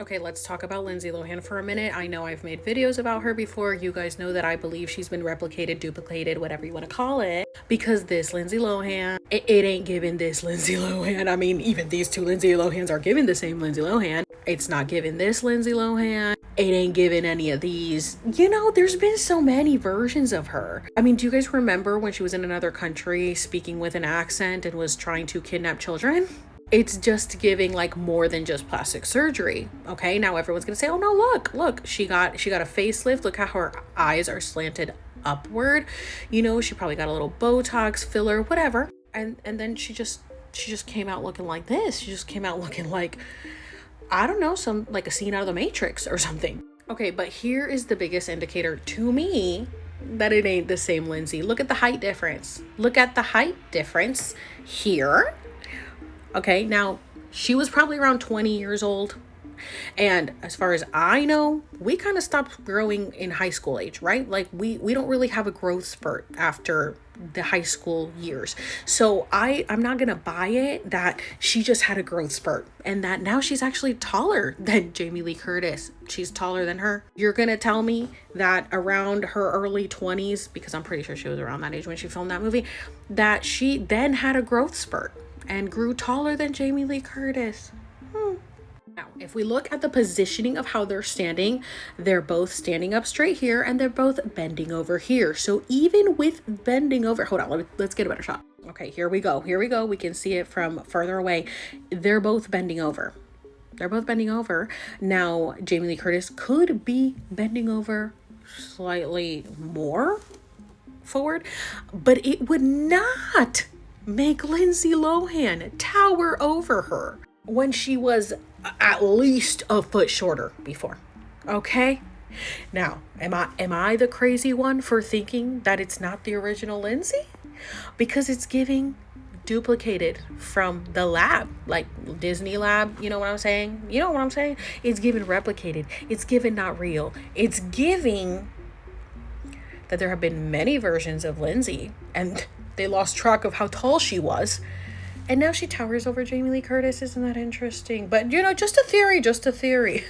Okay, let's talk about Lindsay Lohan for a minute. I know I've made videos about her before. You guys know that I believe she's been replicated, duplicated, whatever you want to call it. Because this Lindsay Lohan, it ain't giving this Lindsay Lohan. I mean, even these two Lindsay Lohans are giving the same Lindsay Lohan. It's not giving this Lindsay Lohan. It ain't giving any of these. You know, there's been so many versions of her. I mean, do you guys remember when she was in another country speaking with an accent and was trying to kidnap children? It's just giving like more than just plastic surgery. Okay, now everyone's gonna say, oh no, look, she got a facelift. Look how her eyes are slanted upward. You know, she probably got a little Botox filler, whatever. And then she just came out looking like this. She just came out looking like, I don't know, some like a scene out of the Matrix or something. Okay, but here is the biggest indicator to me that it ain't the same Lindsay. Look at the height difference. Look at the height difference here. Okay, now she was probably around 20 years old. And as far as I know, we kind of stopped growing in high school age, right? Like we don't really have a growth spurt after the high school years. So I'm not going to buy it that she just had a growth spurt and that now she's actually taller than Jamie Lee Curtis. She's taller than her. You're going to tell me that around her early 20s, because I'm pretty sure she was around that age when she filmed that movie, that she then had a growth spurt and grew taller than Jamie Lee Curtis. Now, if we look at the positioning of how they're standing, they're both standing up straight here and they're both bending over here. So even with bending over, hold on, let's get a better shot. Okay, here we go. We can see it from further away. They're both bending over. Now, Jamie Lee Curtis could be bending over slightly more forward, but it would not make Lindsay Lohan tower over her when she was at least a foot shorter before. Okay? Now, am I the crazy one for thinking that it's not the original Lindsay? Because it's giving duplicated from the lab, like Disney lab, you know what I'm saying? It's giving replicated. It's giving not real. It's giving that there have been many versions of Lindsay and they lost track of how tall she was. And now she towers over Jamie Lee Curtis. Isn't that interesting? But, you know, just a theory.